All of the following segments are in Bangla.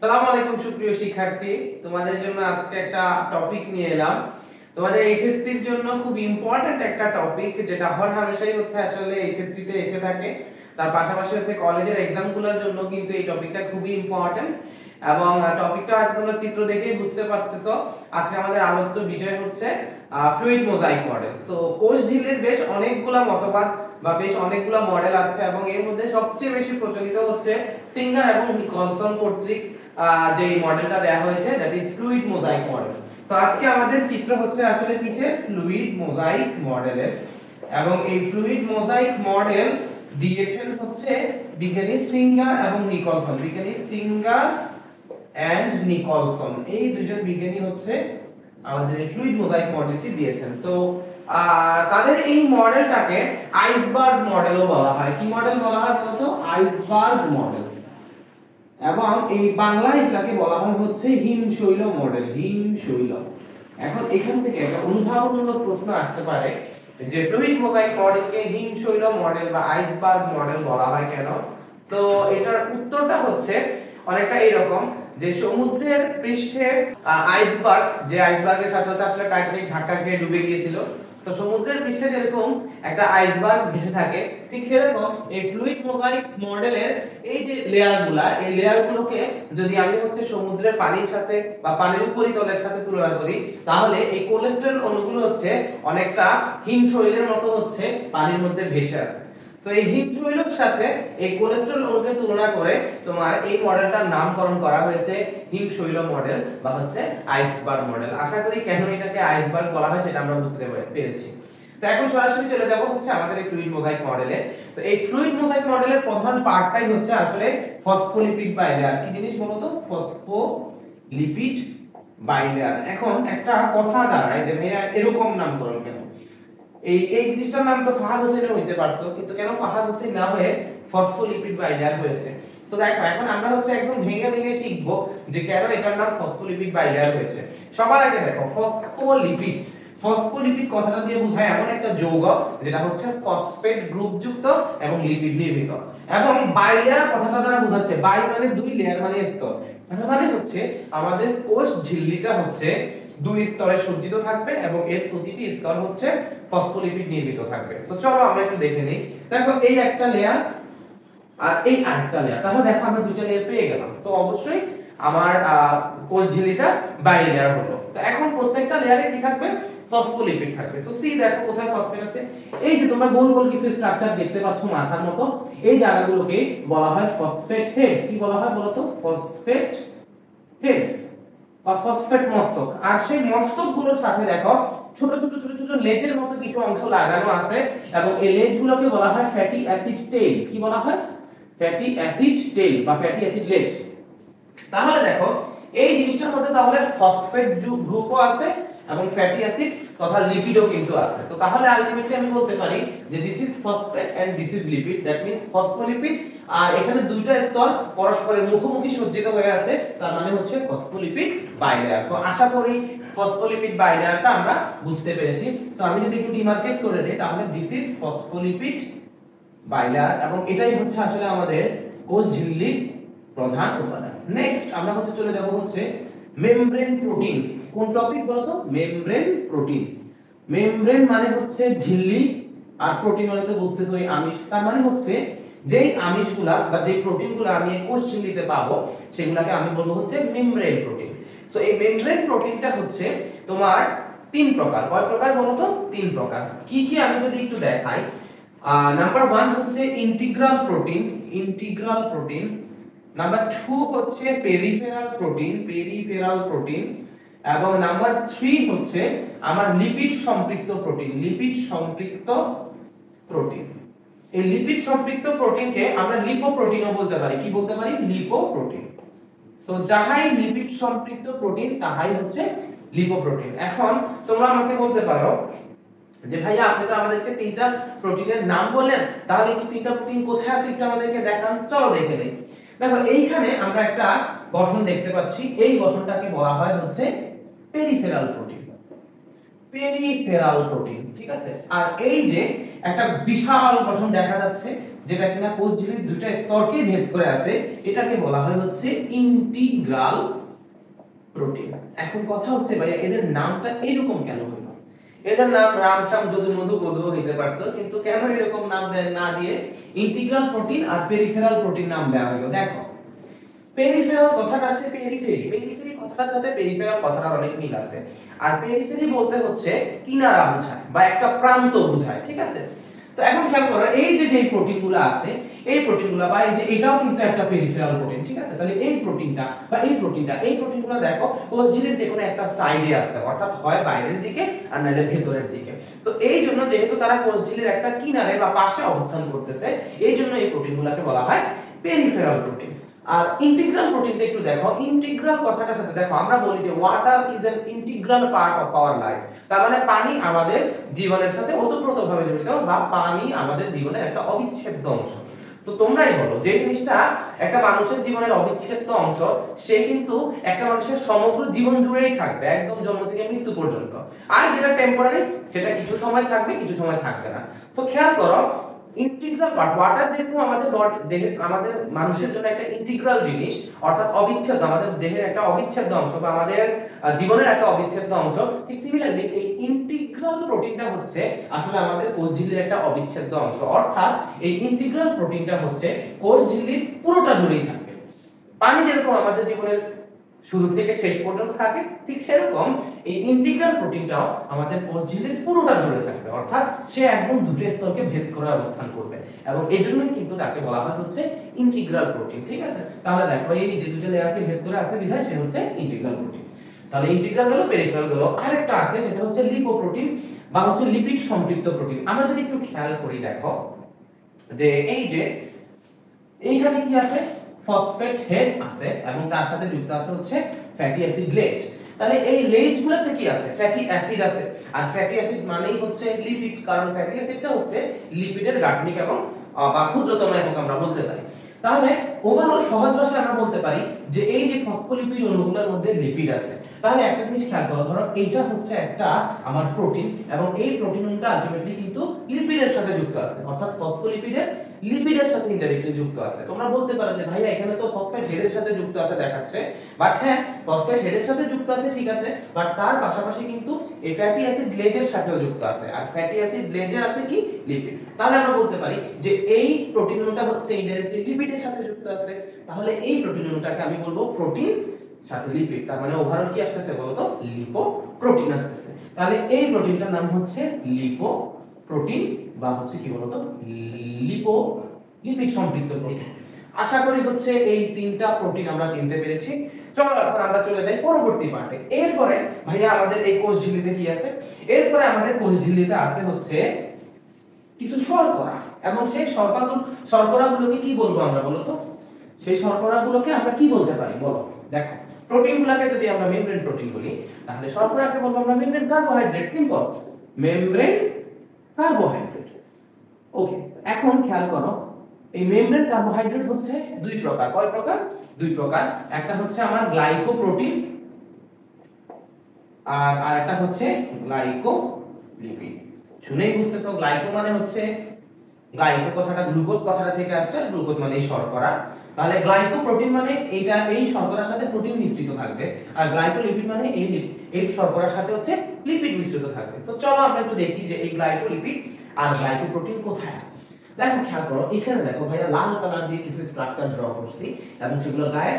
সালাম আলাইকুম সুপ্রিয় শিক্ষার্থী, তোমাদের জন্য আজকে একটা টপিক নিয়ে এলাম। তোমাদের এইচএসসির জন্য খুব ইম্পর্টেন্ট একটা টপিক, যেটা হরহামেশাই হচ্ছে আসলে এইচএসসি তে এসে থাকে। তার পাশাপাশি হচ্ছে কলেজের এক্সামগুলোর জন্য কিন্তু এই টপিকটা খুবই ইম্পর্টেন্ট। এবং টপিকটা আজকে তোমরা চিত্র দেখেই বুঝতে পারতেছো। আজকে আমাদের আলোচ্য বিষয় হচ্ছে ফ্লুইড মোজাইক মডেল। সো কোষ ঝিল্লির বেশ অনেকগুলা মতবাদ বা বেশ অনেকগুলা মডেল আছে, এবং এর মধ্যে সবচেয়ে বেশি প্রচলিত হচ্ছে সিঙ্গার এবং নিকলসন কর্তৃক যে মডেলটা দেয়া হয়েছে, that is fluid mosaic model. তো আজকে আমাদের চিত্র হচ্ছে আসলে কিসের? ফ্লুইড মোজাইক মডেলের। এবং এই ফ্লুইড মোজাইক মডেল দিয়েছেন হচ্ছে বিজ্ঞানী সিঙ্গার এবং নিকলসন। বিজ্ঞানী সিঙ্গার এন্ড নিকলসন, এই দুজন বিজ্ঞানী হচ্ছে আমাদের এই ফ্লুইড মোজাইক মডেলটি দিয়েছেন। তো তাদের এই মডেলটাকে আইসবার্গ মডেলও বলা হয়। কি মডেল বলা হয় বলতো? Iceberg model. এবং এই বাংলায় এটাকে বলা হয় হচ্ছে হিমশৈল মডেল। হিমশৈল। এখন এখান থেকে একটা উদাহরণমূলক প্রশ্ন আসতে পারে যে ফ্লুইড মোজাইক মডেলকে হিমশৈল মডেল বা আইসবার্গ মডেল বলা হয় কেন? তো এটার উত্তরটা হচ্ছে অনেকটা এরকম যে সমুদ্রের পৃষ্ঠে আইসবার্গ, যে আইসবার্গের সাথে আসলে টাইটানিক ধাক্কা খেয়ে ডুবে গিয়েছিল, তো সমুদ্রের পৃষ্ঠে যেরকম একটা আইসবার্গ ভেসে থাকে, ঠিক সেরকম এই ফ্লুইড মোজাইক মডেলের এই যে লেয়ারগুলা, এই লেয়ারগুলোকে যদি আমি হচ্ছে সমুদ্রের পানির সাথে বা পানির উপরিতলের সাথে তুলনা করি, তাহলে এই কোলেস্টেরল অণুগুলো হচ্ছে অনেকটা হিমশৈলের মতো হচ্ছে পানির মধ্যে ভেসে আছে। তো এই হিমশৈলের সাথে এই কোলেস্টেরল অণুকে তুলনা করে তোমার এই মডেলটার নামকরণ করা হয়েছে হিমশৈল মডেল বা হচ্ছে আইসবার্গ মডেল। আশা করি কেন এটাকে আইসবার্গ বলা হয় সেটা আমরা বুঝতে পেরেছি। তো এখন সরাসরি চলে যাব হচ্ছে আমাদের এই ফ্লুইড মোজাইক মডেলে। তো এই ফ্লুইড মোজাইক মডেলের প্রধান পার্টটাই হচ্ছে আসলে ফসফোলিপিড বাইলেয়ার। কি জিনিস বলতো? Phospholipid bilayer. এখন একটা কথা দাঁড়ায় যে ভাইয়া এরকম নামকরণ কেন? এই জিনিসটার নাম তো ফাহাদ হোসেন হইতে পারতো, কিন্তু কেন ফাহাদ হোসেন না হয়ে ফসফোলিপিড বাইলেয়ার হয়েছে? তো দেখো, এখন আমরা হচ্ছে একদম ভেঙে ভেঙে শিখবো যে কেন এটার নাম ফসফোলিপিড বাইলেয়ার হয়েছে। সবার আগে দেখো, ফসফোলিপিড, ফসফোলিপিড কথাটা দিয়ে বোঝায় এমন একটা যৌগ যেটা হচ্ছে ফসফেট গ্রুপ যুক্ত এবং লিপিড নির্মিত। এবং বাইলেয়ার কথাটা দ্বারা বোঝাচ্ছে, বাই মানে দুই, লেয়ার মানে স্তর। মানে হচ্ছে আমাদের কোষ ঝিল্লিটা হচ্ছে দুই স্তরে সজ্জিত থাকবে এবং এর প্রতিটি স্তর হচ্ছে ফসফোলিপিড নির্মিত থাকবে। তো চলো আমরা একটু দেখে নিই। দেখো, এই একটা লেয়ার আর এই আরেকটা লেয়ার, তাহলে দেখো আমরা দুইটা লেয়ার পেয়ে গেলাম। তো অবশ্যই আমার কোষ ঝিল্লিটা বাই লেয়ার হলো। তো এখন প্রত্যেকটা লেয়ারে কি থাকবে? ফসফোলিপিড থাকবে। তো সি দেখো কোথায় ফসফেট আছে। এই যে তোমরা গোল গোল কিছু স্ট্রাকচার দেখতে পাচ্ছ মাথার মতো, এই জায়গাগুলোকে বলা হয় ফসফেট হেড। কি বলা হয় বলতো? ফসফেট হেড বা ফসফেট মস্তক। আর সেই মস্তকগুলোর সাথে দেখো ছোট ছোট ছোট ছোট লেজের মতো কিছু অংশ লাগানো আছে, এবং এই লেজগুলোকে বলা হয় ফ্যাটি অ্যাসিড টেইল। কি বলা হয়? ফ্যাটি অ্যাসিড টেইল বা ফ্যাটি অ্যাসিড লেজ। তাহলে দেখো, এই জিনিসটার মধ্যে তাহলে ফসফেট গ্রুপও আছে এবং ফ্যাটি অ্যাসিড তথা লিপিডও কিন্তু আছে। তো তাহলে আলটিমেটলি আমি বলতে পারি যে this is phosphate and this is lipid, that means phospholipid. আর এখানে দুইটা স্তর পরস্পরের মুখোমুখি সজ্জিত হয়ে আছে, তার মানে হচ্ছে ফসফোলিপিড বাইলেয়ার। সো আশা করি ফসফোলিপিড বাইলেয়ারটা আমরা বুঝতে পেরেছি। তো আমি যদি একটু ডিমার্কেট করে দেই, তাহলে দিস ইজ ফসফোলিপিড বাইলেয়ার, এবং এটাই হচ্ছে আসলে আমাদের কোষ ঝিল্লির প্রধান উপাদান। নেক্সট আমরা হচ্ছে চলে যাব হচ্ছে মেমব্রেন প্রোটিন। কোন টপিক বলতো? Membrane protein. মেমব্রেন মানে হচ্ছে ঝিল্লি, আর প্রোটিন মানে তো বুঝতেছই আমিষ। তার মানে হচ্ছে যেই আমিষগুলা বা যেই প্রোটিনগুলো আমি কোষ ঝিল্লিতে পাবো, সেগুলোকে আমি বলবো হচ্ছে মেমব্রেন প্রোটিন। সো এই মেমব্রেন প্রোটিনটা হচ্ছে তোমার তিন প্রকার। কয় প্রকার বলতো? তিন প্রকার। কি কি আমি যদি একটু দেখাই। নাম্বার 1 হচ্ছে integral protein. Integral protein. Number 2 হচ্ছে পেরিফেরাল প্রোটিন। Peripheral protein. এবং নাম্বার 3 হচ্ছে আমার লিপিড সম্পৃক্ত প্রোটিন। লিপিড সম্পৃক্ত প্রোটিন। এই লিপিড সম্পৃক্ত প্রোটিনকে আমরা লিপোপ্রোটিনও বলতে পারি। কি বলতে পারি? লিপোপ্রোটিন। সো যাহাই লিপিড সম্পৃক্ত প্রোটিন তাহাই হচ্ছে লিপোপ্রোটিন। এখন তোমরা আমাকে বলতে পারো যে ভাইয়া আপনি তো আমাদেরকে তিনটা প্রোটিনের নাম বললেন, তাহলে এই তিনটা প্রোটিন কোথায় আছে একটু আমাদেরকে দেখান। চলো দেখে নেই। দেখো, এইখানে আমরা একটা গঠন দেখতে পাচ্ছি। এই গঠনটাকে বলা হয় হচ্ছে পেরিফেরাল প্রোটিন। পেরিফেরাল প্রোটিন, ঠিক আছে। আর এই যে একটা বিশাল গঠন দেখা যাচ্ছে যেটা কিনা কোষ ঝিল্লির দুইটা স্তরকে ভেদ করে আছে, এটাকে বলা হয় হচ্ছে ইন্টিগ্রাল প্রোটিন। এখন কথা হচ্ছে ভাইয়া এদের নামটা এরকম কেন হলো? এদের নাম রাম শ্যাম যদু মধু বধু হইতে পারতো, কিন্তু কেন এরকম নাম না দিয়ে ইন্টিগ্রাল প্রোটিন আর পেরিফেরাল প্রোটিন নাম দেওয়া হলো? দেখো, পেরিফেরাল কথাটা আসছে পেরিফেরি, পেরিফেরি কথাটার সাথে পেরিফেরাল কথাটার অনেক মিল আছে। আর পেরিফেরি বলতে হচ্ছে কিনারা বোঝায় বা একটা প্রান্ত বোঝায়, ঠিক আছে। তো এখন খেয়াল করো, এই যে যে প্রোটিনগুলো আছে, এই প্রোটিনগুলো বা এই যে এটাও কিন্তু একটা পেরিফেরাল প্রোটিন, ঠিক আছে। তাহলে এই প্রোটিনটা বা এই প্রোটিনগুলো দেখো কোষ ঝিল্লির যে কোনো একটা সাইডে আছে, অর্থাৎ হয় বাইরের দিকে আর নাহলে ভেতরের দিকে। তো এই জন্য যেহেতু তারা কোষ ঝিল্লির একটা কিনারে বা পাশে অবস্থান করতেছে, এই জন্য এই প্রোটিনগুলোকে বলা হয় পেরিফেরাল প্রোটিন। আর ইন্টিগ্রাল প্রোটিনটা একটু দেখো, ইন্টিগ্রাল কথাটার সাথে দেখো আমরা বলি যে water is an integral part of our life, তার মানে পানি আমাদের জীবনের সাথে ওতপ্রোতভাবে জড়িত বা পানি আমাদের জীবনের একটা অবিচ্ছেদ্য অংশ। তো তোমরাই বলো, যে জিনিসটা একটা মানুষের জীবনের অবিচ্ছেদ্য অংশ, সে কিন্তু একটা মানুষের সমগ্র জীবন জুড়েই থাকবে, একদম জন্ম থেকে মৃত্যু পর্যন্ত। আর যেটা টেম্পোরারি, সেটা কিছু সময় থাকবে, কিছু সময় থাকবে না। তো খেয়াল করো, ইন্টিগ্রাল পার্ট ওয়াটার যেহেতু আমাদের দেহের, আমাদের মানুষের জন্য একটা ইন্টিগ্রাল জিনিস, অর্থাৎ অবিচ্ছেদ্য, আমাদের দেহের একটা অবিচ্ছেদ্য অংশ বা আমাদের জীবনের একটা অবিচ্ছেদ্য অংশ, ঠিক সিমিলারলি এই ইন্টিগ্রাল প্রোটিনটা হচ্ছে আসলে আমাদের কোষ ঝিল্লির একটা অবিচ্ছেদ্য অংশ। অর্থাৎ এই ইন্টিগ্রাল প্রোটিনটা হচ্ছে কোষ ঝিল্লির পুরোটা জুড়েই থাকবে। পানি যেরকম আমাদের জীবনের শুরু থেকে শেষ পর্যন্ত থাকে, ঠিক সেরকম এই ইন্টিগ্রাল প্রোটিনটাও আমাদের কোষ ঝিল্লির পুরোটা জুড়ে থাকবে, অর্থাৎ সে একদম দুটো স্তরকে ভেদ করে অবস্থান করবে, এবং এজন্যই কিন্তু তাকে বলা হয় হচ্ছে ইন্টিগ্রাল প্রোটিন, ঠিক আছে। তাহলে দেখো এই যে দুটো লেয়ারকে ভেদ করে আছে বিধায় সে হচ্ছে ইন্টিগ্রাল প্রোটিন। তাহলে ইন্টিগ্রাল হলো, পেরিফেরাল হলো, আরেকটা আছে সেটা হচ্ছে লিপোপ্রোটিন বা হচ্ছে লিপিড সম্পৃক্ত প্রোটিন। আমরা যদি একটু খেয়াল করি, দেখো যে এই যে এইখানে কি আছে, ফসফেট হেড আছে এবং তার সাথে যুক্ত আছে হচ্ছে ফ্যাটি অ্যাসিড লেজ। তাহলে এই লেজগুলোতে কি আছে, ফ্যাটি অ্যাসিড আছে। আর ফ্যাটি অ্যাসিড মানেই হচ্ছে লিপিড, কারণ ফ্যাটি অ্যাসিডটা হচ্ছে লিপিডের গাঠনিক এবং বা ক্ষুদ্রতম একক আমরা বলতে পারি। তাহলে ওভারঅল সহজ ভাষায় আমরা বলতে পারি যে এই যে ফসফোলিপিড অণুগুলোর মধ্যে লিপিড আছে। তাহলে একটা জিনিস খেয়াল করো, ধরো এইটা হচ্ছে একটা আমার প্রোটিন, এবং এই প্রোটিন অণুটা আলটিমেটলি কিন্তু লিপিডের সাথে যুক্ত আছে, অর্থাৎ ফসফোলিপিডের লিপিডের সাথে ইনডাইরেক্টলি যুক্ত আছে। তোমরা বলতে পারো যে ভাইয়া এখানে তো ফসফেট হেডের সাথে যুক্ত আছে দেখাচ্ছে, বাট হ্যাঁ ফসফেট হেডের সাথে যুক্ত আছে ঠিক আছে, বাট তার পাশাপাশি কিন্তু এই ফ্যাটি অ্যাসিড লেজের সাথেও যুক্ত আছে। আর ফ্যাটি অ্যাসিড লেজে আছে কি, লিপিড। তাহলে আমরা বলতে পারি যে এই প্রোটিন অণুটা হচ্ছে ইনডাইরেক্টলি লিপিডের সাথে যুক্ত আছে। তাহলে এই প্রোটিন অণুটাকে আমি বলবো প্রোটিন সাথে লিপিড, তার মানে ওভারঅল কি আসতেছে বলতো, লিপোপ্রোটিন আসতেছে। তাহলে এই প্রোটিনটার নাম হচ্ছে লিপোপ্রোটিন বা হচ্ছে কি বলতো, লিপিড সম্পৃক্ত প্রোটিন। আশা করি হচ্ছে এই তিনটা প্রোটিন আমরা চিনতে পেরেছি। চলো এখন আমরা চলে যাই পরবর্তী পার্টে। এরপরে ভাইয়া আমাদের এই কোষ ঝিল্লিতে কি আছে, এরপরে আমাদের কোষ ঝিল্লিতে আছে হচ্ছে কিছু শর্করা, এবং সেই শর্করাগুলোকে কি বলবো আমরা, বলো তো? সেই শর্করাগুলোকে আমরা কি বলতে পারি বলো? দেখো, প্রোটিনগুলোকে যদি আমরা মেমব্রেন প্রোটিন বলি, তাহলে শর্করাকে বলবো আমরা membrane carbohydrate. Simple, membrane carbohydrate. Okay, এখন খেয়াল করো, এই মেমব্রেন কার্বোহাইড্রেট হচ্ছে দুই প্রকার। কয় প্রকার? দুই প্রকার। একটা হচ্ছে আমার গ্লাইকোপ্রোটিন আর আরেকটা হচ্ছে গ্লাইকোলিপিড। শুনেই বুঝতেছো, গ্লাইকো মানে হচ্ছে, গ্লাইকো কথাটা গ্লুকোজ কথাটা থেকে আসছে, গ্লুকোজ মানে এই শর্করা। তাহলে গ্লাইকোপ্রোটিন মানে এইটা, এই শর্করার সাথে প্রোটিন মিশ্রিত থাকবে, আর গ্লাইকোলিপিড মানে এই শর্করার সাথে হচ্ছে লিপিড মিশ্রিত থাকবে। তো চলো আমরা একটু দেখি যে এই গ্লাইকোলিপিড আর গ্লাইকোপ্রোটিন কোথায় আছে। দেখো খেয়াল করো, এখানে দেখো ভাইয়া লাল কালার দিয়ে কিছু স্ট্রাকচার ড্র করছি এবং সেগুলো গায়ে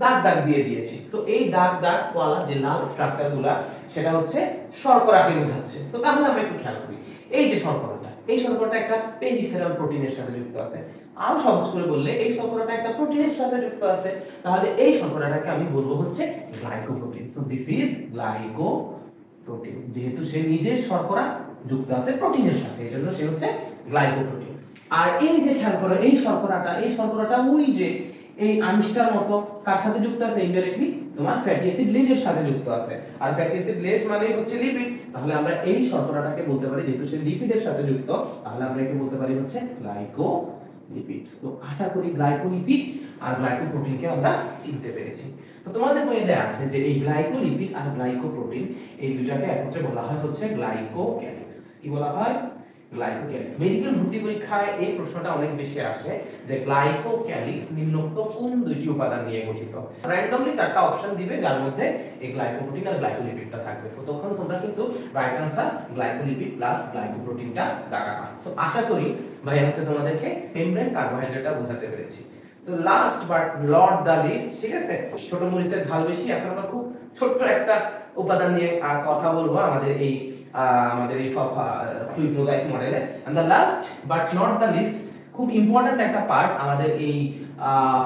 দাগ দাগ দিয়ে দিয়েছি। তো এই দাগ দাগ ওয়ালা যে লাল স্ট্রাকচারগুলো, সেটা হচ্ছে শর্করাকে বোঝাচ্ছে। তো তাহলে আমরা একটু খেয়াল করি, এই যে শর্করাটা, এই শর্করাটা একটা পেরিফেরাল প্রোটিনের সাথে যুক্ত আছে। আরো সহজ করে বললে এই শর্করাটা একটা প্রোটিনের সাথে যুক্ত আছে, তাহলে এই শর্করাটাকে আমি বলবো হচ্ছে glycoprotein. So this is glycoprotein. যেহেতু সে নিজে শর্করা যুক্ত আছে প্রোটিনের সাথে, এজন্য সে হচ্ছে গ্লাইকোপ্রোটিন। আর এই যে খেয়াল করো, এই শর্করাটা ওই যে এই আমিষটার মতো কার সাথে যুক্ত আছে, ইনডাইরেক্টলি তোমার ফ্যাটি অ্যাসিড লেজের সাথে যুক্ত আছে। আর ফ্যাটি অ্যাসিড লেজ মানে হচ্ছে লিপিড। তাহলে আমরা এই শর্করাটাকে বলতে পারি, যেহেতু সে লিপিডের সাথে যুক্ত, তাহলে আমরা একে বলতে পারি হচ্ছে গ্লাইকোলিপিড। লিপিড। তো আশা করি গ্লাইকোলিপিড আর গ্লাইকোপ্রোটিনকে আমরা চিনতে পেরেছি। তো তোমাদের বইতে আছে যে এই গ্লাইকোলিপিড আর গ্লাইকোপ্রোটিন এই দুটাকে একত্রে বলা হয় হচ্ছে গ্লাইকোক্যালিক্স। কি বলা হয়? গ্লাইকোক্যালিক্স। মেডিকেল ভর্তি পরীক্ষায় এই প্রশ্নটা অনেক বেশি আসে যে গ্লাইকোক্যালিক্স নিম্নোক্ত কোন দুইটি উপাদান নিয়ে গঠিত। র‍্যান্ডমলি চারটা অপশন দিবে যার মধ্যে এই গ্লাইকোপ্রোটিন আর গ্লাইকোলিপিডটা থাকবে। তো তখন তোমরা কিন্তু রাইট আনসার গ্লাইকোলিপিড প্লাস গ্লাইকোপ্রোটিনটা দাগাবা। তো আশা করি ভাই হচ্ছে তোমাদেরকে মেমব্রেন কার্বোহাইড্রেটটা বোঝাতে পেরেছি। তো last but not the least, ঠিক আছে, ছোট মরিচের ঝাল বেশি, এখন আমরা খুব ছোট্ট একটা উপাদান নিয়ে কথা বলবো আমাদের এই ফ্লুইড মোজাইক মডেলে। And the last but not the least, খুব ইম্পর্টেন্ট একটা পার্ট আমাদের এই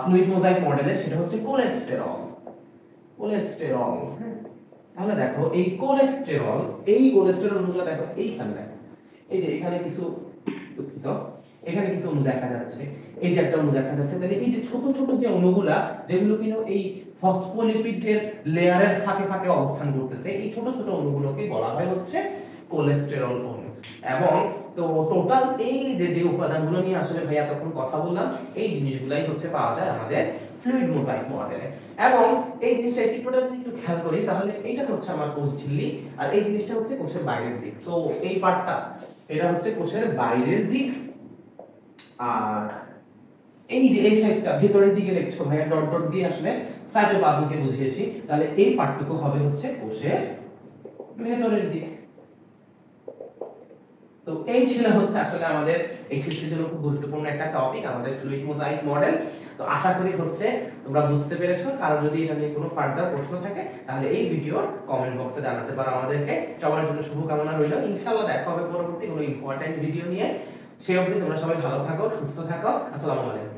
ফ্লুইড মোজাইক মডেলে, সেটা হচ্ছে কোলেস্টেরল। কোলেস্টেরল, তাহলে দেখো এই কোলেস্টেরল, এই কোলেস্টেরল অণুগুলো দেখো এইখানে, দেখো এই যে এখানে কিছু, দুঃখিত, এখানে কিছু অণু দেখা যাচ্ছে, এই যে একটা অণু দেখা যাচ্ছে। তাহলে এই যে ছোট ছোট যে অণুগুলা যেগুলো কিনো এই ফসফোলিপিডের লেয়ারের ফাঁকে ফাঁকে অবস্থান করতেছে, এই ছোট ছোট অণুগুলোকে বলা হয় হচ্ছে কোলেস্টেরল অণু। এবং তো টোটাল এই যে উপাদানগুলো নিয়ে আসলে ভাইয়া তখন কথা বললাম, এই জিনিসগুলাই হচ্ছে পাওয়া যায় আমাদের ফ্লুইড মোজাইক মডেলে। এবং এই জিনিসটা চিত্রটা যদি একটু খেয়াল করি তাহলে এইটা হচ্ছে আমার কোষ ঝিল্লি, আর এই জিনিসটা হচ্ছে কোষের বাইরের দিক। তো এই পার্টটা এটা হচ্ছে কোষের বাইরের দিক, আর এই যে এই সাইডটা ভিতরের দিকে দেখছো ভাইয়া ডট ডট দিয়ে আসলে সাইটোপ্লাজমকে বুঝিয়েছি, তাহলে এই পার্টটুকু হবে হচ্ছে কোষের ভেতরের দিক। তো এই ছিল হচ্ছে আসলে আমাদের এইচএসসি জন্য খুব গুরুত্বপূর্ণ একটা টপিক, আমাদের ফ্লুইড মোজাইক মডেল। তো আশা করি হচ্ছে তোমরা বুঝতে পেরেছো। কারণ যদি এটা নিয়ে কোনো ফার্দার প্রশ্ন থাকে তাহলে এই ভিডিওর কমেন্ট বক্সে জানাতে পারো আমাদেরকে। সবার জন্য শুভকামনা রইল। ইনশাআল্লাহ দেখা হবে পরবর্তী কোনো ইম্পর্টেন্ট ভিডিও নিয়ে। সেই অবধি তোমরা সবাই ভালো থাকো, সুস্থ থাকো। আসসালামু আলাইকুম।